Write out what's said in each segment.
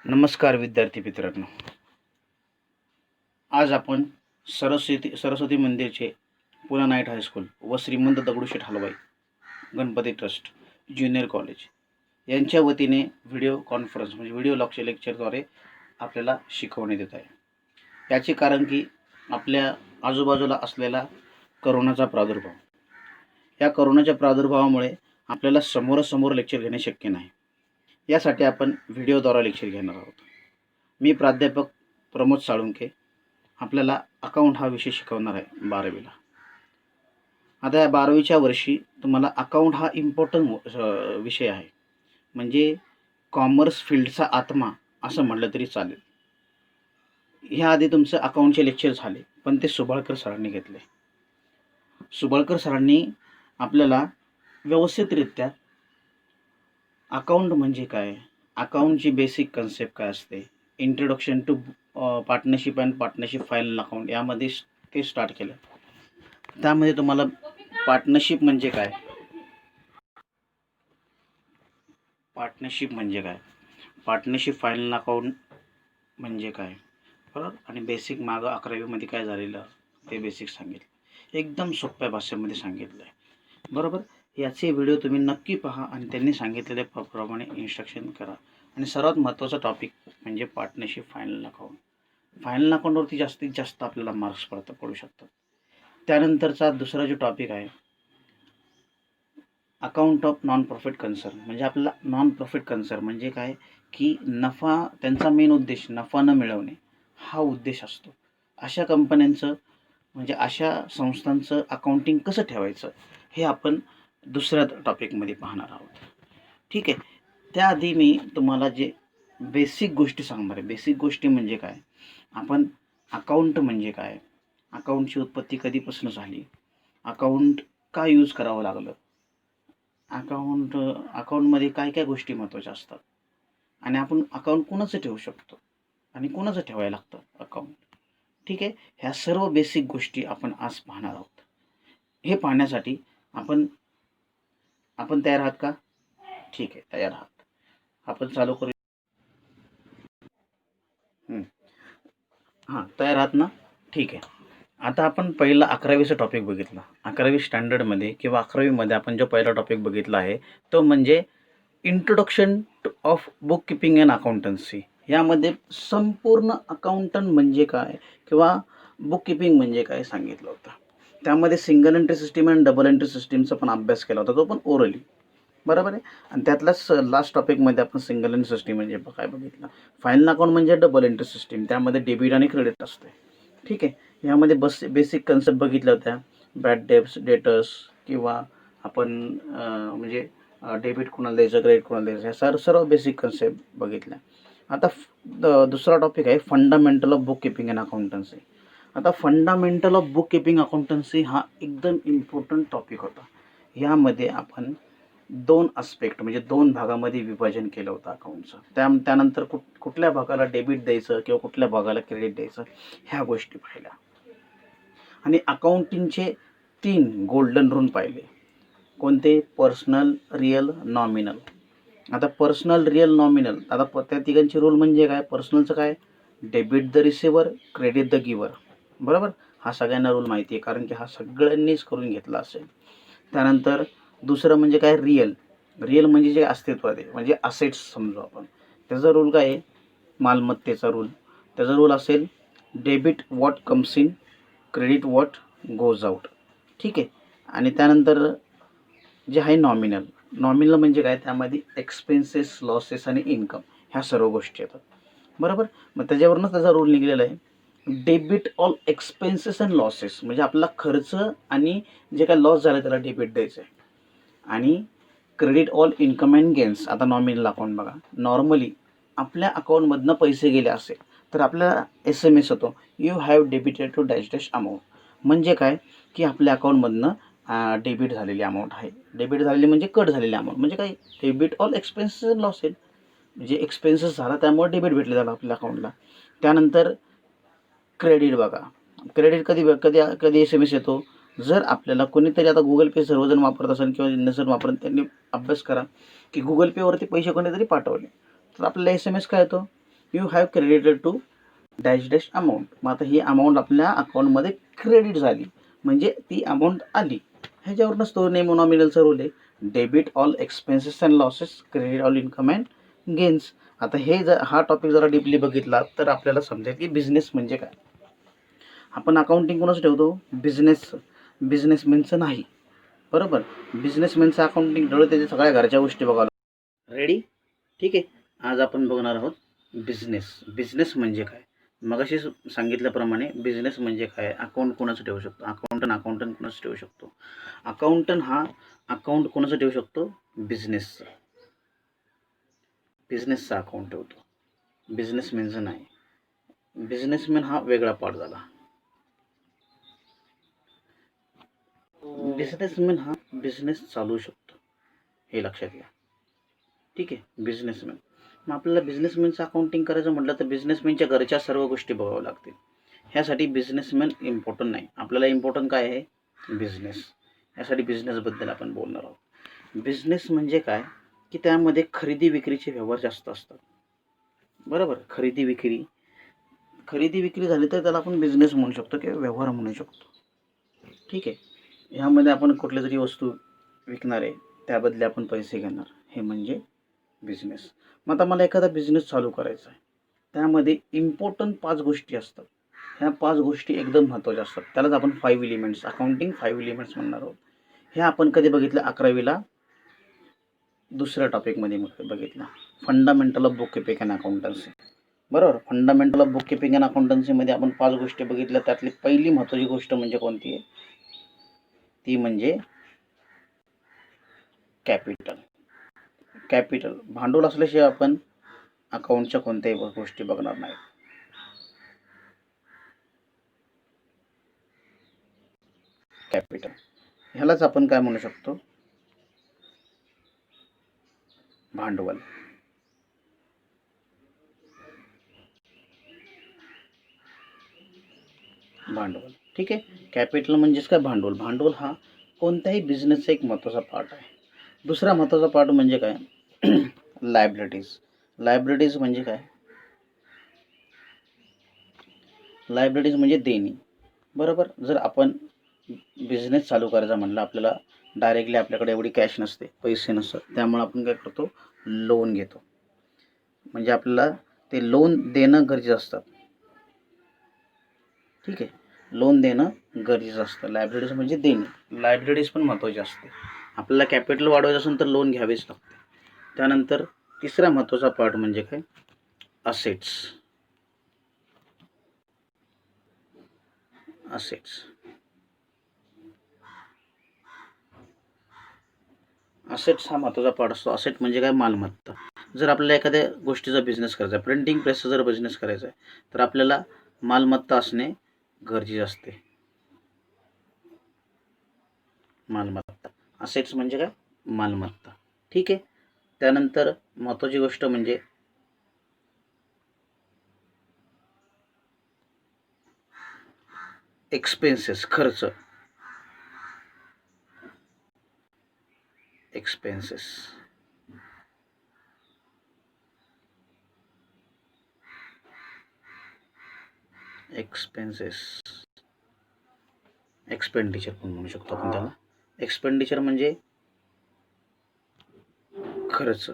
नमस्कार विद्यार्थी मित्रांनो. आज आपण सरस्वती मंदिरचे पुणा नाईट हायस्कूल व श्रीमंत Dagdusheth Halwai Ganpati trust junior college यांच्या वतीने व्हिडिओ कॉन्फरन्स म्हणजे व्हिडिओ लेक्चरद्वारे आपल्याला शिकवण्यात येत आहे. याचे कारण की आपल्या आजूबाजूला असलेला करोनाचा प्रादुर्भाव, या करोनाच्या प्रादुर्भावामुळे आपल्याला समोरासमोर लेक्चर घेणे शक्य नाही. यासाठी आपण व्हिडिओद्वारा लेक्चर घेणार आहोत. मी प्राध्यापक प्रमोद साळुंके आपल्याला अकाउंट हा विषय शिकवणार आहे 12वीला. आता या 12वीच्या वर्षी तुम्हाला अकाउंट हा इम्पॉर्टंट विषय आहे. म्हणजे कॉमर्स फील्डचा आत्मा असं म्हटलं तरी चालेल. ह्या आधी तुमचं अकाउंटचे लेक्चर झाले, पण ते सुबळकर सरांनी घेतले. सुबळकर सरांनी आपल्याला व्यवस्थितरित्या अकाउंट म्हणजे काय, अकाउंटची बेसिक कन्सेप्ट काय असते, introduction to partnership and partnership final account यामध्ये ते स्टार्ट केलं. त्यामध्ये तुम्हाला पार्टनरशिप म्हणजे काय, पार्टनरशिप फायनल अकाउंट म्हणजे काय, बरोबर, आणि बेसिक मागं 11वीमध्ये काय झालेलं ते बेसिक सांगितलं. एकदम सोप्या भाषेमध्ये सांगितलं आहे, बरोबर. याचे व्हिडिओ तुम्ही नक्की पहा आणि त्यांनी सांगितलेल्या प्रमाणे इन्स्ट्रक्शन करा. आणि सर्वात महत्त्वाचा टॉपिक म्हणजे पार्टनरशिप फायनल अकाउंट. फायनल अकाउंटवरती जास्तीत जास्त आपल्याला मार्क्स पडू शकतात. त्यानंतरचा दुसरा जो टॉपिक आहे account of non profit concern. म्हणजे आपल्याला नॉन प्रॉफिट कन्सर्न म्हणजे काय, की नफा, त्यांचा मेन उद्देश नफा न मिळवणे हा उद्देश असतो. अशा कंपन्यांचं म्हणजे अशा संस्थांचं अकाउंटिंग कसं ठेवायचं हे आपण दुसऱ्या टॉपिकमध्ये पाहणार आहोत. ठीक आहे. त्याआधी मी तुम्हाला जे बेसिक गोष्टी सांगणार आहे. बेसिक गोष्टी म्हणजे काय, आपण अकाउंट म्हणजे काय, अकाउंटची उत्पत्ती कधीपासून झाली, अकाउंट का यूज करावं लागलं, अकाउंटमध्ये काय काय गोष्टी महत्त्वाच्या असतात, आणि आपण अकाउंट कोणाचं ठेवू शकतो आणि कोणाचं ठेवायला लागतं अकाउंट. ठीक आहे. ह्या सर्व बेसिक गोष्टी आपण आज पाहणार आहोत. हे पाहण्यासाठी आपण तयार आहात का? ठीक आहे, तयार आहात. आपण चालू करू. हां, तयार आहात ना? ठीक आहे. आता आपण पहिला 11वीचा टॉपिक बघितला. 11वी स्टँडर्डमध्ये किंवा 11वीमध्ये आपण जो पहिला टॉपिक बघितला आहे तो म्हणजे introduction of book keeping and accountancy. यामध्ये संपूर्ण अकाउंटंट म्हणजे काय किंवा बुक कीपिंग म्हणजे काय सांगितलं होतं. त्यामध्ये सिंगल एंट्री सिस्टीम आणि डबल एंट्री सिस्टीमचा पण अभ्यास केला होता, तो पण ओरली, बरोबर आहे. आणि त्यातलाच लास्ट टॉपिकमध्ये आपण सिंगल एंट्री सिस्टीम म्हणजे काय बघितलं. फायनल अकाउंट म्हणजे डबल एंट्री सिस्टीम, त्यामध्ये डेबिट आणि क्रेडिट असते. ठीक आहे. यामध्ये बेसिक कन्सेप्ट बघितल्या होत्या, बॅड डेब्ट्स, डेटर्स, किंवा आपण म्हणजे डेबिट कोणाला द्यायचं, क्रेडिट कोणाला द्यायचं, ह्या सर्व बेसिक कन्सेप्ट बघितल्या. आता दुसरा टॉपिक आहे fundamental of book keeping and accountancy. आता fundamental of book keeping accountancy हा एकदम इम्पॉर्टंट टॉपिक होता. यामध्ये आपण दोन आस्पेक्ट म्हणजे दोन भागामध्ये विभाजन केलं होतं अकाउंटचं. त्यानंतर कुठल्या भागाला डेबिट द्यायचं किंवा कुठल्या भागाला क्रेडिट द्यायचं ह्या गोष्टी पाहिल्या. आणि अकाउंटिंगचे 3 गोल्डन रूल पाहिले. कोणते? Personal, real, nominal. आता पर्सनल, रिअल, नॉमिनल, आता त्या तिघांचे रूल म्हणजे काय. पर्सनलचं काय, debit the receiver, credit the giver, बरोबर. हा सगळ्यांना रूल माहिती आहे, कारण की हा सगळ्यांनीच करून घेतला असेल. त्यानंतर दुसरं म्हणजे काय, रिअल. रिअल म्हणजे जे अस्तित्वात आहे, म्हणजे असेट्स समजू आपण. त्याचा रूल काय आहे, मालमत्तेचा रूल. त्याचा रूल असेल debit what comes in, credit what goes out. ठीक आहे. आणि त्यानंतर जे आहे नॉमिनल. नॉमिनल म्हणजे काय, त्यामध्ये एक्सपेन्सेस, लॉसेस आणि इन्कम ह्या सर्व गोष्टी येतात, बरोबर. मग त्याच्यावरूनच त्याचा रूल निघलेला आहे, debit all expenses and losses. म्हणजे आपला खर्च आणि जे काय लॉस झाला त्याला डेबिट द्यायचं आहे. आणि credit all income and gains. आता नॉमिनल अकाउंट बघा, नॉर्मली आपल्या अकाउंटमधनं पैसे गेले असेल तर आपल्याला SMS होतो, you have debited to dash dash amount. म्हणजे काय, की आपल्या अकाउंटमधनं डेबिट झालेली अमाऊंट आहे. डेबिट झालेली म्हणजे कट झालेली अमाऊंट. म्हणजे काय, debit all expenses and losses, म्हणजे एक्सपेन्सेस झाला त्यामुळे डेबिट भेटले झालं आपल्या अकाउंटला. त्यानंतर क्रेडिट बघा, क्रेडिट कधी SMS येतो, जर आपल्याला कोणीतरी, आता गुगल पे सर्वजण वापरत असेल किंवा नसेल वापरत, त्यांनी अभ्यास करा की गुगल पेवरती पैसे कोणीतरी पाठवले तर आपल्याला SMS काय येतो, you have credited to dash dash amount. मग आता ही अमाऊंट आपल्या अकाउंटमध्ये क्रेडिट झाली म्हणजे ती अमाऊंट आली. ह्याच्यावरूनच तो नेमो नॉमिनलचा रूल आहे. Debit all expenses and losses, credit all income and gains. आता हे जर हा टॉपिक जरा डीपली बघितला तर आपल्याला समजेल की बिझनेस म्हणजे काय. आपण अकाउंटिंग कोणाचं ठेवतो, बिझनेसमॅनचं नाही, बरोबर. बिझनेसमॅनचं अकाउंटिंग ठेवलं त्याच्या सगळ्या घरच्या गोष्टी बघावं. रेडी, ठीक आहे. आज आपण बघणार आहोत बिझनेस म्हणजे काय. मगाशी सांगितल्याप्रमाणे बिझनेस म्हणजे काय, अकाउंट कोणाचं ठेवू शकतो, अकाउंटंट कोणाचं ठेवू शकतो. अकाउंटंट हा अकाउंट कोणाचं ठेवू शकतो, बिझनेसचा अकाउंट ठेवतो, बिझनेसमॅनचं नाही. बिझनेसमॅन हा वेगळा पार्ट झाला. बिझनेसमॅन हा बिझनेस चालवू शकतो, हे लक्षात घ्या, ठीक आहे. बिझनेसमॅन, मग आपल्याला बिझनेसमॅनचं अकाउंटिंग करायचं म्हटलं तर बिझनेसमॅनच्या घरच्या सर्व गोष्टी बघाव्या लागतील. ह्यासाठी बिझनेसमॅन इम्पॉर्टंट नाही, आपल्याला इम्पॉर्टंट काय आहे, बिझनेस. यासाठी बिझनेसबद्दल आपण बोलणार आहोत. बिझनेस म्हणजे काय की त्यामध्ये खरेदी विक्रीचे व्यवहार जास्त असतात, बरोबर. खरेदी विक्री झाली तर त्याला आपण बिझनेस म्हणू शकतो किंवा व्यवहार म्हणू शकतो, ठीक आहे. ह्यामध्ये आपण कुठली तरी वस्तू विकणार आहे, त्याबदले आपण पैसे घेणार, हे म्हणजे बिझनेस. मग आता मला एखादा बिझनेस चालू करायचा आहे, त्यामध्ये इम्पॉर्टंट 5 गोष्टी असतात. ह्या 5 गोष्टी एकदम महत्त्वाच्या असतात, त्यालाच आपण 5 एलिमेंट्स, अकाउंटिंग 5 एलिमेंट्स म्हणणार आहोत. हे आपण कधी बघितलं, 11वीला दुसऱ्या टॉपिकमध्ये बघितलं, fundamental of book keeping and accountancy, बरोबर. Fundamental of book keeping and अकाउंटन्सीमध्ये आपण 5 गोष्टी बघितल्या. त्यातली पहिली महत्त्वाची गोष्ट म्हणजे कोणती आहे, ती म्हणजे कॅपिटल. भांडवल असल्याशिवाय आपण अकाउंटच्या कोणत्याही गोष्टी बघणार नाही. कॅपिटल ह्यालाच आपण काय म्हणू शकतो, भांडवल. ठीक आहे. कॅपिटल म्हणजेच काय, भांडवल हा कोणत्याही बिझनेसचा एक महत्त्वाचा पार्ट आहे. दुसरा महत्त्वाचा पार्ट म्हणजे काय, लायबिलिटीज म्हणजे काय, लायबिलिटीज म्हणजे देणी, बरोबर. जर आपण बिझनेस चालू करायचा म्हणलं, आपल्याला डायरेक्टली आपल्याकडे एवढी कॅश नसते, पैसे नसतात, त्यामुळे आपण काय करतो, लोन घेतो. म्हणजे आपल्याला ते लोन देणं गरजेचं असतं, ठीक आहे. लोन देणं गरजेचं असतं. लायबिलिटीज म्हणजे देणी, लायबिलिटीज पण महत्त्वाची असते. आपल्याला कॅपिटल वाढवायचं असेल तर लोन घ्यावेच लागते. त्यानंतर तिसरा महत्त्वाचा पार्ट म्हणजे काय, असेट्स. असेट्स हा महत्त्वाचा पार्ट असतो. असेट म्हणजे काय, मालमत्ता. जर आपल्याला एखाद्या गोष्टीचा बिझनेस करायचा आहे, प्रिंटिंग प्रेसचा जर बिझनेस करायचा आहे, तर आपल्याला मालमत्ता असणे गरजेचे असते. मालमत्ता, असेट्स म्हणजे काय, मालमत्ता, ठीक आहे. त्यानंतर महत्त्वाची गोष्ट म्हणजे एक्सपेन्सेस, खर्च. एक्सपेंडिचर पण म्हणू शकतो आपण त्याला. एक्सपेंडिचर म्हणजे खर्च.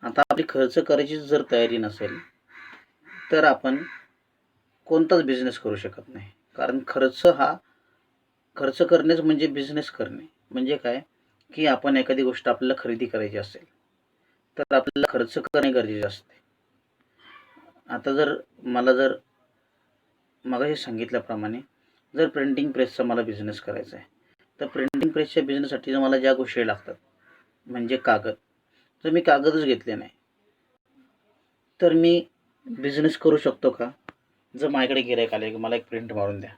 आता आपली खर्च करायची जर तयारी नसेल तर आपण कोणताच बिझनेस करू शकत नाही. कारण खर्च करणेच म्हणजे बिझनेस करणे. म्हणजे काय की आपण एखादी गोष्ट आपल्याला खरेदी करायची असेल तर आपल्याला खर्च करणे गरजेचे असते. आता जर मगाशी सांगितल्याप्रमाणे जर प्रिंटिंग प्रेसचा मला बिझनेस करायचा आहे, तर प्रिंटिंग प्रेसच्या बिझनेससाठी मला ज्या गोष्टी लागतात म्हणजे कागद. जर मी कागदच घेतले नाही तर मी बिझनेस करू शकतो का. जर माझ्याकडे गिऱ्हाईक आले की मला एक प्रिंट मारून द्या,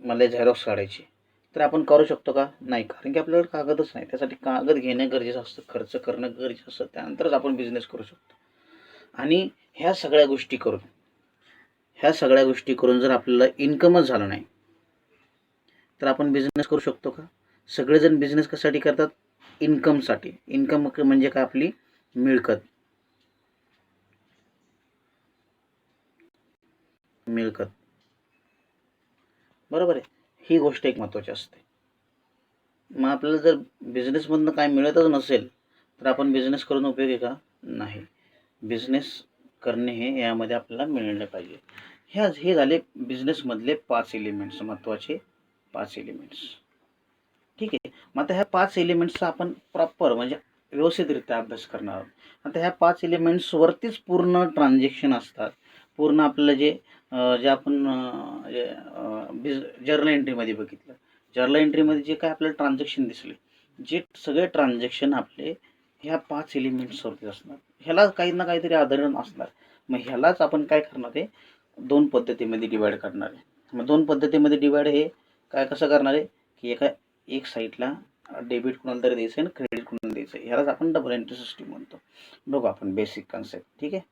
मला झेरॉक्स काढायची, तर आपण करू शकतो का, नाही. कारण की आपल्याकडे कागदच नाही. त्यासाठी कागद घेणं गरजेचं असतं, खर्च करणं गरजेचं असतं, त्यानंतरच आपण बिझनेस करू शकतो. आणि ह्या सगळ्या गोष्टी करून जर आपल्याला इन्कमच झालं नाही तर आपण बिझनेस करू शकतो का. सगळेजण बिझनेस कशासाठी करतात, इन्कमसाठी. इन्कम म्हणजे काय, आपली मिळकत, मिळकत, बरोबर आहे. ही गोष्ट एक महत्त्वाची असते. मग आपल्याला जर बिझनेसमधनं काय मिळतच नसेल तर आपण बिझनेस करून उपयोग आहे का? नाही. बिझनेस करणे हे यामध्ये आपल्याला मिळले पाहिजे. हे झाले बिझनेसमधले 5 एलिमेंट्स, महत्त्वाचे 5 एलिमेंट्स. ठीक आहे. मग आता ह्या 5 एलिमेंट्सचा आपण प्रॉपर म्हणजे व्यवस्थितरित्या अभ्यास करणार आहोत. आता ह्या 5 एलिमेंट्सवरतीच पूर्ण ट्रान्झॅक्शन असतात. पूर्ण आपल्याला जे आपण जर्नल एंट्रीमध्ये बघितलं. जर्नल एंट्रीमध्ये जे काय आपल्याला ट्रान्झॅक्शन दिसले, जे सगळे ट्रान्झॅक्शन आपले ह्या 5 एलिमेंट्सवरती असणार. ह्याला काही ना काहीतरी आधारण असणार. मग ह्यालाच आपण काय करणार आहे, 2 पद्धतीमध्ये डिवाईड करणार आहे. मग 2 पद्धतीमध्ये डिवाईड हे काय कसं करणार आहे, की एक साईडला डेबिट कुणाला तरी द्यायचं आणि क्रेडिट कुणाला द्यायचं. ह्यालाच आपण डबल एंट्री सिस्टीम म्हणतो. बघू आपण बेसिक कन्सेप्ट. ठीक आहे.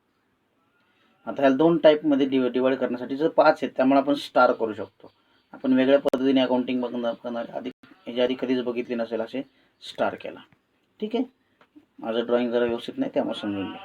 आता ह्याला 2 टाईपमध्ये डिवाईड करण्यासाठी जर 5 आहेत त्यामुळे आपण स्टार करू शकतो. आपण वेगळ्या पद्धतीने अकाउंटिंग करणार ह्याच्या आधी कधीच बघितली नसेल असे स्टार केला. ठीक आहे. माझं ड्रॉइंग जरा व्यवस्थित नाही त्यामुळे समजून घ्या.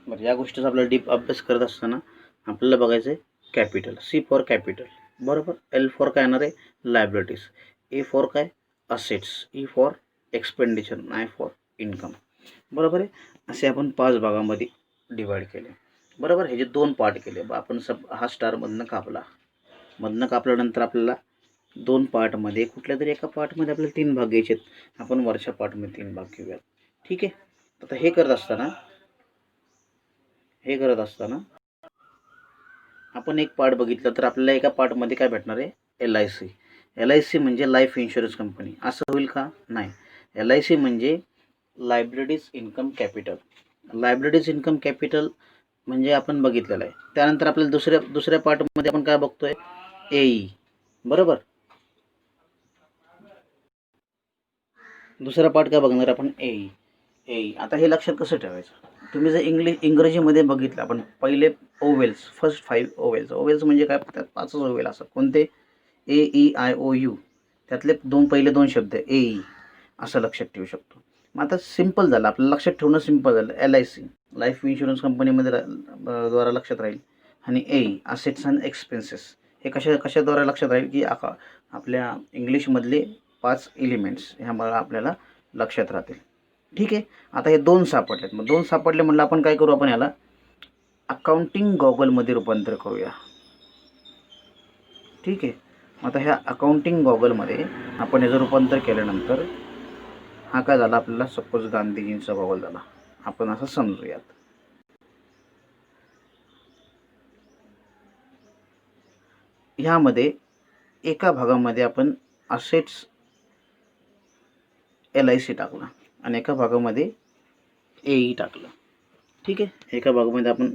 बरं, या गोष्टीचा आपल्याला डीप अभ्यास करत असताना आपल्याला बघायचं आहे कॅपिटल. सी फॉर कॅपिटल, बरोबर. एल फॉर काय येणार आहे, लायबिलिटीज. ए फॉर काय, assets. E for expenditure. I for income, बरोबर आहे. असे आपण 5 भागामध्ये डिवाईड केले, बरोबर. हे जे 2 पार्ट केले आपण हा स्टार मधनं कापल्यानंतर आपल्याला 2 पार्टमध्ये कुठल्या तरी एका पार्टमध्ये आपल्याला 3 भाग घ्यायचे आहेत. आपण वरच्या पार्टमध्ये 3 भाग घेऊयात. ठीक आहे. आता हे करत असताना आपण एक पार्ट बघितलं तर आपल्याला एका पार्टमध्ये काय भेटणार आहे, LIC. LIC म्हणजे लाईफ इन्शुरन्स कंपनी. असं होईल का? नाही. LIC म्हणजे liabilities income capital. Liabilities income capital म्हणजे आपण बघितलेलं आहे. त्यानंतर आपल्याला दुसऱ्या पार्टमध्ये आपण काय बघतोय, AE, बरोबर. दुसरा पार्ट काय बघणार आपण, AE. आता हे लक्षात कसं ठेवायचं, तुम्ही जर इंग्रजीमध्ये बघितलं आपण पहिले ओवेल्स, फर्स्ट 5 ओवेल्स म्हणजे काय, त्यात 5च ओवेल असतात. कोणते, AEIOU. त्यातले पहिले दोन शब्द AE असं लक्षात ठेवू शकतो. मग आता सिम्पल झालं, आपल्याला लक्षात ठेवणं सिम्पल झालं. LIC लाईफ इन्शुरन्स कंपनीमध्ये द्वारा लक्षात राहील. आणि AE असेट्स अँड एक्सपेन्सेस हे कशाद्वारे लक्षात राहील, की आपल्या इंग्लिशमधले 5 एलिमेंट्स ह्यामुळे आपल्याला लक्षात राहतील. ठीक आहे. आता हे 2 सापडलेत. मग 2 सापडले म्हटलं आपण काय करू, आपण याला अकाउंटिंग गॉगलमध्ये रूपांतर करूया. ठीक आहे. आता ह्या अकाउंटिंग गॉगलमध्ये आपण याचं रूपांतर केल्यानंतर हा काय झाला, आपल्याला सपोज गांधीजींचा गॉगल झाला, आपण असं समजूयात. ह्यामध्ये एका भागामध्ये आपण असेट्स LIC टाकला आणि एका भागामध्ये AE टाकलं. ठीक आहे. एका भागामध्ये आपण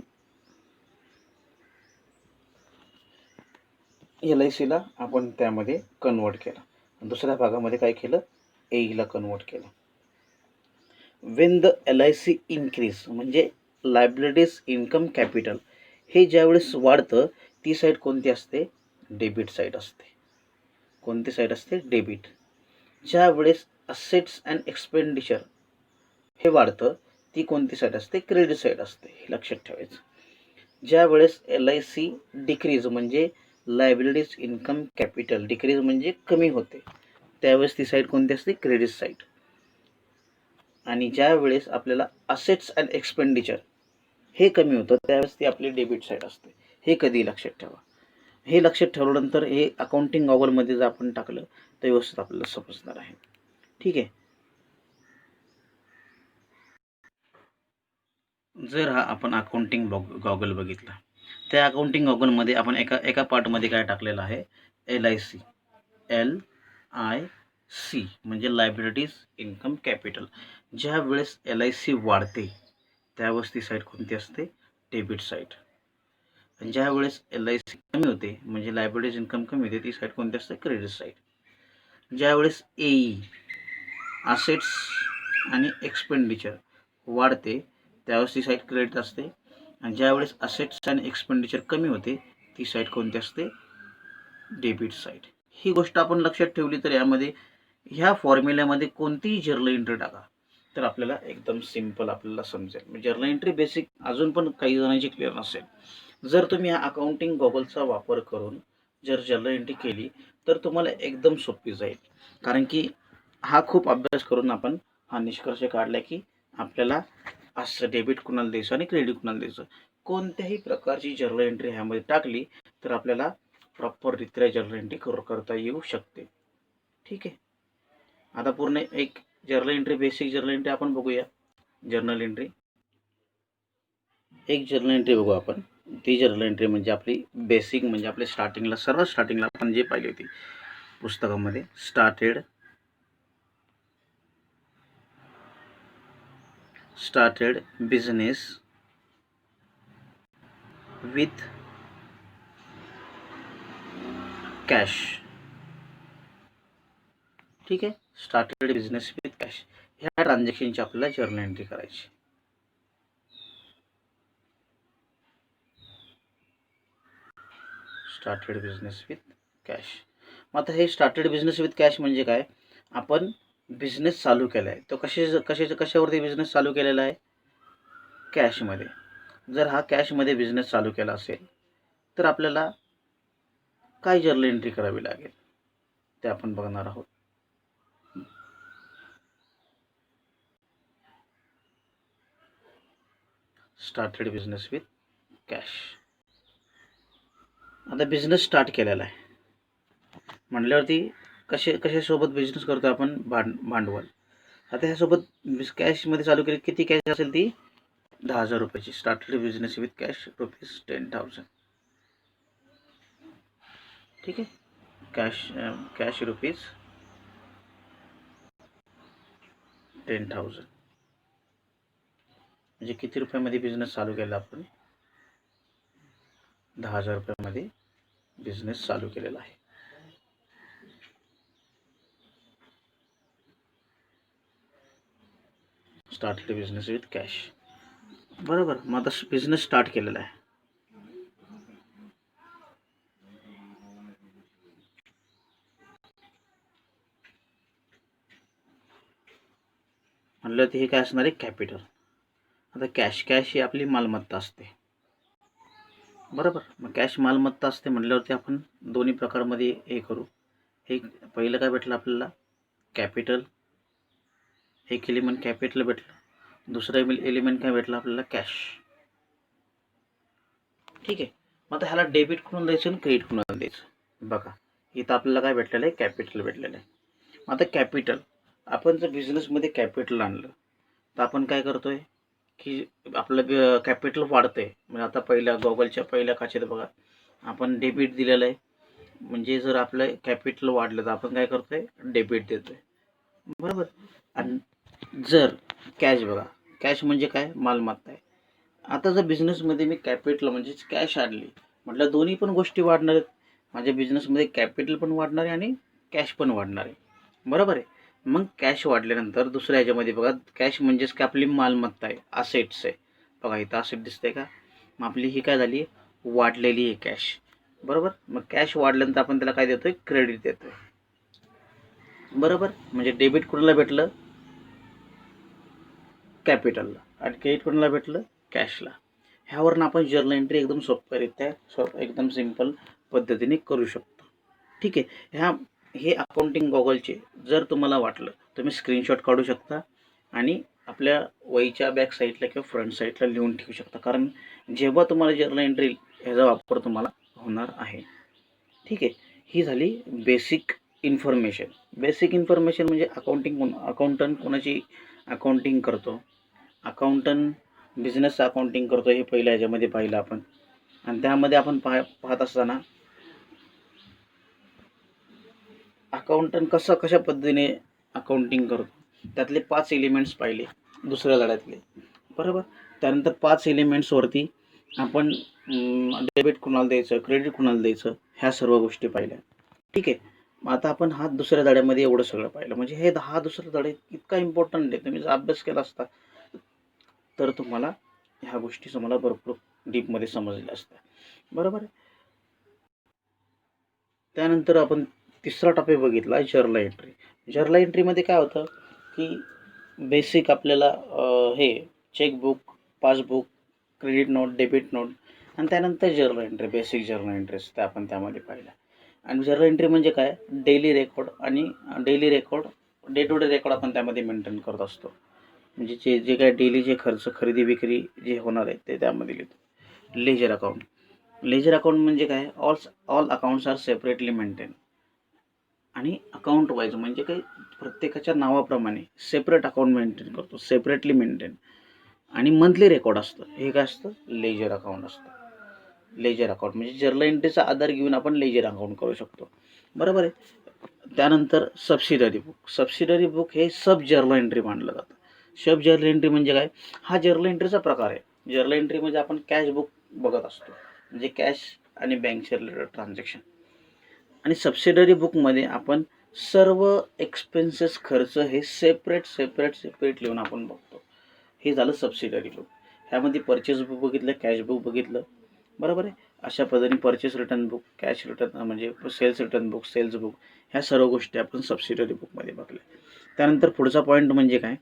LICला आपण त्यामध्ये कन्वर्ट केलं, दुसऱ्या भागामध्ये काय केलं, AEला कन्वर्ट केलं. वेन द LIC इन्क्रीज म्हणजे लायबिलिटीज इन्कम कॅपिटल, हे ज्यावेळेस वाढतं ती साईड कोणती असते, डेबिट साईड असते. कोणती साईड असते, डेबिट. ज्यावेळेस असेट्स अँड एक्सपेंडिचर हे वाढतं ती कोणती साईड असते, क्रेडिट साईड असते. हे लक्षात ठेवायचं. ज्यावेळेस LIC डिक्रीज म्हणजे लायबिलिटीज इन्कम कॅपिटल डिक्रीज म्हणजे कमी होते, त्यावेळेस ती साईड कोणती असते, क्रेडिट साईड. आणि ज्या वेळेस आपल्याला असेट्स अँड एक्सपेंडिचर हे कमी होतं त्यावेळेस ती आपली डेबिट साईड असते. हे कधी लक्षात ठेवा. हे लक्षात ठेवल्यानंतर हे अकाउंटिंग गॉगलमध्ये जर आपण टाकलं तर व्यवस्थित आपल्याला समजणार आहे. ठीक आहे. जर हा आपण अकाउंटिंग गॉगल बघितला, त्या अकाउंटिंग गॉगलमध्ये आपण एका पार्टमध्ये काय टाकलेलं आहे, LIC म्हणजे लायबिलिटीज इन्कम कॅपिटल. ज्या वेळेस LIC वाढते त्यावेळेस ती साईड कोणती असते, डेबिट साईड. आणि ज्या वेळेस LIC कमी होते म्हणजे लायबिलिटीज इन्कम कमी होते ती साईड कोणती असते, क्रेडिट साईड. ज्यावेळेस AE असेट्स आणि एक्सपेंडिचर वाढते त्यावेळेस ती साईड क्रेडिट असते, आणि ज्यावेळेस असेट्स आणि एक्सपेंडिचर कमी होते ती साईड कोणती असते, डेबिट साईड. ही गोष्ट आपण लक्षात ठेवली तर यामध्ये ह्या फॉर्म्युल्यामध्ये कोणतीही जर्नल एंट्री टाका तर आपल्याला एकदम सिंपल आपल्याला समजेल. जर्नल एंट्री बेसिक अजून पण काही जणांची क्लिअर नसेल. जर तुम्ही हा अकाउंटिंग गॉगलचा वापर करून जर जर्नल एंट्री केली तर तुम्हाला एकदम सोपी जाईल. कारण की हा खूप अभ्यास करून आपण हा निष्कर्ष काढला की आपल्याला असं डेबिट कुणाला द्यायचं आणि क्रेडिट कुणाला द्यायचं. कोणत्याही प्रकारची जर्नल एंट्री ह्यामध्ये टाकली तर आपल्याला प्रॉपररित्या जर्नल एंट्री करता येऊ शकते. ठीक आहे. आता पूर्ण एक journal entry, basic journal entry आपण बघूया. जर्नल एंट्री, एक जर्नल एंट्री बघू आपण. ती जर्नल एंट्री म्हणजे आपली बेसिक, म्हणजे आपल्या स्टार्टिंगला, सर्वात स्टार्टिंगला आपण जे पाहिली होती पुस्तकामध्ये, स्टार्टेड बिझनेस विथ कॅश. ठीक आहे. स्टार्टेड बिझनेस विथ कॅश ह्या ट्रान्झॅक्शनची आपल्याला जर्नल एंट्री करायची. Started business with cash. मग आता हे स्टार्टेड बिझनेस विथ कॅश म्हणजे काय, आपण बिझनेस चालू केला आहे तो कशावरती बिझनेस चालू केलेला आहे, कॅशमध्ये. जर हा कॅशमध्ये बिझनेस चालू केला असेल तर आपल्याला काय जर्नल एंट्री करावी लागेल ते आपण बघणार आहोत. Started business with cash. आता बिझनेस स्टार्ट केलेला आहे म्हटल्यावरती कशासोबत बिझनेस करतो आपण, भांडवल. आता ह्यासोबत कॅशमध्ये चालू केली, किती कॅश असेल ती 10,000 रुपयाची. Started business with cash ₹10,000. ठीक आहे. कॅश ₹10,000 म्हणजे किती रुपयामध्ये बिझनेस चालू केला आपण, 10,000 रुपयामध्ये बिझनेस चालू केलेला आहे. Started business with cash. बरोबर. मग आता बिझनेस स्टार्ट केलेला आहे. म्हणलं तर हे काय असणार आहे, कॅपिटल. आता कॅश ही आपली मालमत्ता असते. बरोबर. मग कॅश मालमत्ता असते म्हटल्यावरती आपण दोन्ही प्रकारमध्ये हे करू. हे पहिलं काय भेटलं आपल्याला, कॅपिटल. एक एलिमेंट कॅपिटल भेटलं, दुसरा एलिमेंट काय भेटलं आपल्याला, कॅश. ठीक आहे. मग आता ह्याला डेबिट कुणाला द्यायचं आणि क्रेडिट कुणाला द्यायचं. बघा इथं आपल्याला काय भेटलेलं आहे, कॅपिटल भेटलेलं आहे. आता कॅपिटल, आपण जर बिझनेसमध्ये कॅपिटल आणलं तर आपण काय करतोय की आपलं कॅपिटल वाढतंय. म्हणजे आता पहिल्या गॉगलच्या पहिल्या काचेत बघा आपण डेबिट दिलेलं आहे, म्हणजे जर आपलं कॅपिटल वाढलं तर आपण काय करतोय, डेबिट देतोय. बरोबर. आणि जर कॅश, बघा कॅश म्हणजे काय, मालमत्ता आहे. आता जर बिझनेसमध्ये मी कॅपिटल म्हणजेच कॅश आणली म्हटलं, दोन्ही पण गोष्टी वाढणार आहेत. माझ्या बिझनेसमध्ये कॅपिटल पण वाढणार आहे आणि कॅश पण वाढणार आहे. बरोबर आहे. मग कॅश वाढल्यानंतर दुसऱ्या ह्याच्यामध्ये बघा, कॅश म्हणजेच काय, आपली मालमत्ता आहे, असेट्स आहे. बघा इथं असेट दिसतंय का, मग आपली ही काय झाली, वाढलेली आहे कॅश. बरोबर. मग कॅश वाढल्यानंतर आपण त्याला काय देतोय, क्रेडिट देतोय. बरोबर. म्हणजे डेबिट कुणाला भेटलं, कॅपिटलला, आणि क्रेडिट कुणाला भेटलं, कॅशला. ह्यावरून आपण जर्नल एंट्री एकदम सोप्यारित्या एकदम सिंपल पद्धतीने करू शकतो. ठीक आहे. हे अकाउंटिंग गॉगलचे जर तुम्हाला वाटलं तुम्ही स्क्रीनशॉट काढू शकता आणि आपल्या वहीच्या बॅक साईडला किंवा फ्रंट साईडला लिहून ठेवू शकता, कारण जेव्हा तुम्हाला जर्नल एंट्री ह्याचा वापर तुम्हाला होणार आहे. ठीक आहे. ही झाली बेसिक इन्फॉर्मेशन. बेसिक इन्फॉर्मेशन म्हणजे अकाउंटंट कोणाची अकाउंटिंग करतो, अकाउंटंट बिझनेस अकाउंटिंग करतो, हे पहिल्या ह्याच्यामध्ये पाहिलं आपण. आणि त्यामध्ये आपण पाहत असताना अकाउंटंट कशा पद्धतीने अकाउंटिंग करतो त्यातले 5 एलिमेंट्स पाहिले दुसऱ्या धड्यातले. बरोबर. त्यानंतर 5 एलिमेंट्सवरती आपण डेबिट कुणाला द्यायचं, क्रेडिट कुणाला द्यायचं, ह्या सर्व गोष्टी पाहिल्या. ठीक आहे. मग आता आपण हा दुसऱ्या धड्यामध्ये एवढं सगळं पाहिलं. म्हणजे हे 10 दुसरा धडे इतका इम्पॉर्टंट आहे. तुम्ही जर अभ्यास केला असता तर तुम्हाला ह्या गोष्टी तुम्हाला भरपूर डीपमध्ये समजल्या असत्या. बरोबर आहे. त्यानंतर आपण तिसरा टॉपिक बघितला जर्नल एंट्री. जर्नल एंट्रीमध्ये काय होतं की बेसिक आपल्याला हे chequebook, passbook, credit note, debit note आणि त्यानंतर journal entry, basic journal entries त्या आपण त्यामध्ये पाहिल्या. आणि जर्नल एंट्री म्हणजे काय, डेली रेकॉर्ड आणि daily record, day to day record आपण त्यामध्ये मेंटेन करत असतो. म्हणजे जे जे काय डेली जे खर्च, खरेदी विक्री जे होणार आहे ते त्यामध्ये लिहितो. Ledger account. लेजर अकाउंट म्हणजे काय, all accounts are separately maintain. आणि अकाउंट वाईज म्हणजे काही प्रत्येकाच्या नावाप्रमाणे सेपरेट अकाउंट मेंटेन करतो, सेपरेटली मेंटेन. आणि मंथली रेकॉर्ड असतं. हे काय असतं, लेजर अकाउंट असतं. लेजर अकाउंट म्हणजे जर्नल एंट्रीचा आधार घेऊन आपण लेजर अकाउंट करू शकतो. बरोबर आहे. त्यानंतर सबसिडरी बुक. सबसिडरी बुक हे सब जर्नल एंट्री मानलं जातं. सब जर्नल एंट्री म्हणजे काय, हा जर्नल एंट्रीचा प्रकार आहे. जर्नल एंट्रीमध्ये आपण कॅश बुक बघत असतो, म्हणजे कॅश आणि बँकचे रिलेटेड ट्रान्झॅक्शन. आणि सबसिडरी बुकमध्ये आपण सर्व एक्सपेन्सेस, खर्च हे सेपरेट लिहून आपण बघतो. हे झालं सबसिडरी बुक. ह्यामध्ये परचेस बुक बघितलं, कॅश बुक बघितलं. बरोबर आहे. अशा पद्धतीने purchase return book, cash return म्हणजे sales return book, sales book, ह्या सर्व गोष्टी आपण सबसिडरी बुकमध्ये बघल्या. त्यानंतर पुढचा पॉईंट म्हणजे काय,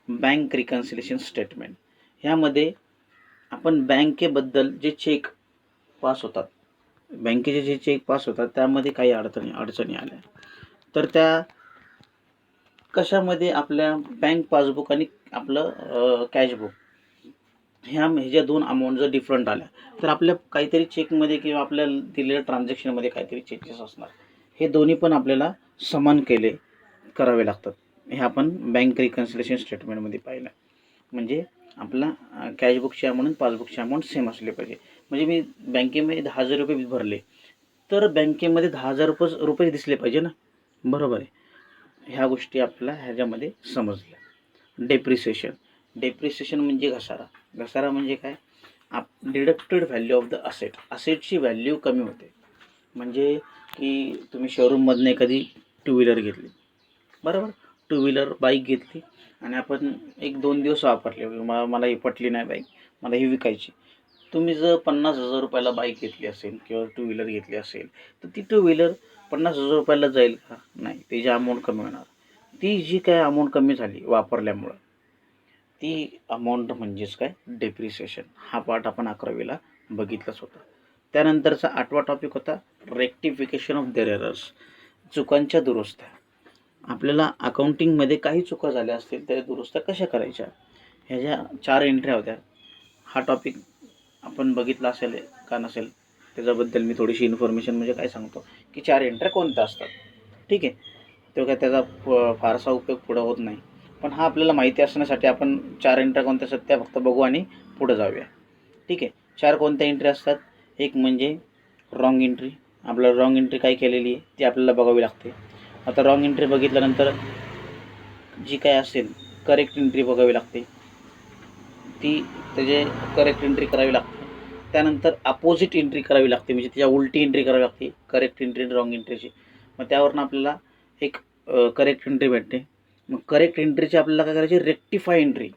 बँक रिकन्सिलेशन स्टेटमेंट. ह्यामध्ये आपण बँकेबद्दल जे चेक पास होतात, बँकेचे जे चेक पास होतात त्यामध्ये काही अडचणी आल्या तर त्या कशामध्ये, आपल्या बँक पासबुक आणि आपलं कॅश बुक ह्याच्या दोन अमाऊंट जर डिफरंट आल्या तर आपल्या काहीतरी चेकमध्ये किंवा आपल्या दिलेल्या ट्रान्झॅक्शनमध्ये काहीतरी चेंजेस असणार. हे दोन्ही पण आपल्याला समान करावे लागतात. हे आपण बँक रिकन्सिलेशन स्टेटमेंटमध्ये पाहिलं. म्हणजे आपला कॅशबुकची अमाऊंट आणि पासबुकची अमाऊंट सेम असली पाहिजे. म्हणजे मी बँकेमध्ये 10,000 रुपये भरले तर बँकेमध्ये 10,000 रुपये दिसले पाहिजे ना. बरोबर आहे. ह्या गोष्टी आपल्याला ह्याच्यामध्ये समजल्या. डेप्रिसिएशन म्हणजे घसारा म्हणजे काय, डिडक्टेड व्हॅल्यू ऑफ द असेटची व्हॅल्यू कमी होते. म्हणजे की तुम्ही शोरूममधनं एखादी टू व्हीलर घेतली, बरोबर, टू व्हीलर बाईक घेतली आणि आपण 1-2 दिवस वापरले, मला ही पटली नाही बाईक, मला ही विकायची. तुम्ही जर 50,000 रुपयाला बाईक घेतली असेल किंवा टू व्हीलर घेतली असेल तर ती टू व्हीलर 50,000 रुपयाला जाईल का, नाही, त्याची अमाऊंट कमी होणार. ती जी काय अमाऊंट कमी झाली वापरल्यामुळं, ती अमाऊंट म्हणजेच काय, डेप्रिसिएशन. हा पार्ट आपण 11वीला बघितलाच होता. त्यानंतरचा 8वा टॉपिक होता रेक्टिफिकेशन ऑफ देअर एरर्स, चुकांच्या दुरुस्त्या. आपल्याला अकाउंटिंगमध्ये काही चुका झाल्या असतील त्या दुरुस्त्या कशा करायच्या, ह्याच्या 4 एंट्र्या होत्या. हा टॉपिक आपण बघितला असेल का नसेल त्याच्याबद्दल मी थोडीशी इन्फॉर्मेशन म्हणजे काय सांगतो की 4 एंट्र्या कोणत्या असतात. ठीक आहे. तो काय त्याचा फारसा उपयोग पुढं होत नाही, पण हा आपल्याला माहिती असण्यासाठी आपण 4 एंट्र्या कोणत्या असतात त्या फक्त बघू आणि पुढं जाऊया. ठीक आहे. 4 कोणत्या एंट्री असतात, एक म्हणजे रॉंग एंट्री. आपल्याला रॉंग एंट्री काय केलेली आहे ती आपल्याला बघावी लागते. आता रॉंग एंट्री बघितल्यानंतर जी काय असेल करेक्ट एंट्री बघावी लागते, ती त्याचे करेक्ट एंट्री करावी लागते. त्यानंतर अपोजिट एंट्री करावी लागते, म्हणजे त्याच्या उलटी एंट्री करावी लागते करेक्ट एंट्री आणि रॉंग एंट्रीची. मग त्यावरून आपल्याला एक करेक्ट एंट्री भेटते. मग करेक्ट एंट्रीची आपल्याला काय करायची, रेक्टिफाय एंट्री.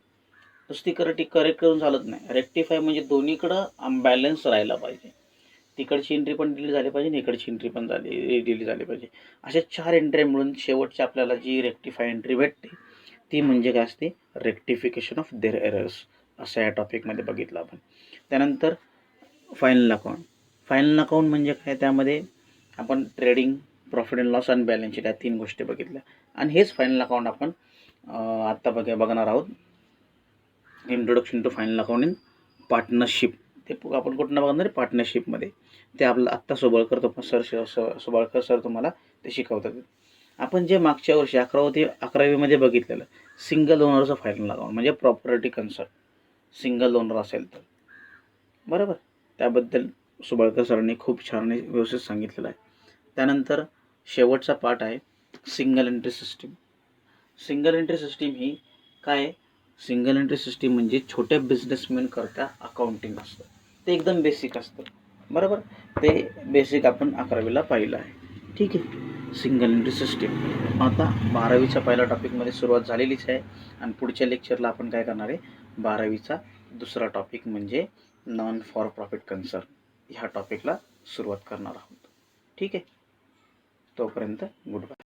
नुसती करेक्ट करून चालत नाही. रेक्टिफाय म्हणजे दोन्हीकडं बॅलन्स राहायला पाहिजे. तिकडची एंट्री पण डिलीट झाली पाहिजे आणि इकडची एंट्री पण डिलीट झाली पाहिजे. अशा 4 एंट्री मिळून शेवटची आपल्याला जी रेक्टिफाय एंट्री भेटते ती म्हणजे काय असते, रेक्टिफिकेशन ऑफ देअर एरर्स, असं या टॉपिकमध्ये बघितलं आपण. त्यानंतर फायनल अकाउंट म्हणजे काय, त्यामध्ये आपण ट्रेडिंग, प्रॉफिट अँड लॉस आणि बॅलन्स शीट या 3 गोष्टी बघितल्या. आणि हेच फायनल अकाउंट आपण आत्ता बघणार आहोत, introduction to final account in partnership. ते आपण कुठं बघणार आहे, पार्टनरशिपमध्ये. ते आपलं आत्ता सुबळकर सर तुम्हाला ते शिकवतात. आपण जे मागच्या वर्षी 11वीमध्ये बघितलेलं सिंगल ओनरचं फायनल अकाउंट म्हणजे प्रॉपर्टी कन्सर्ट, सिंगल ओनर असेल तर, बरोबर, त्याबद्दल सुबळकर सरांनी खूप छान व्यवस्थित सांगितलेलं आहे. त्यानंतर शेवटचा पार्ट आहे single entry system. Single entry system ही काय, सिंगल एंट्री सिस्टीम म्हणजे छोट्या बिझनेसमॅन करता अकाउंटिंग असतं. ते एकदम बेसिक असतं, बरोबर. ते बेसिक आपण 11वीला पाहिलं आहे. ठीक आहे. सिंगल एंट्री सिस्टीम आता 12वीच्या पहिल्या टॉपिकमध्ये सुरुवात झालेलीच आहे आणि पुढच्या लेक्चरला आपण काय करणार आहे, 12वीचा दुसरा टॉपिक म्हणजे नॉन फॉर प्रॉफिट कन्सर्न ह्या टॉपिकला सुरुवात करणार आहोत. ठीक आहे, तोपर्यंत गुड बाय.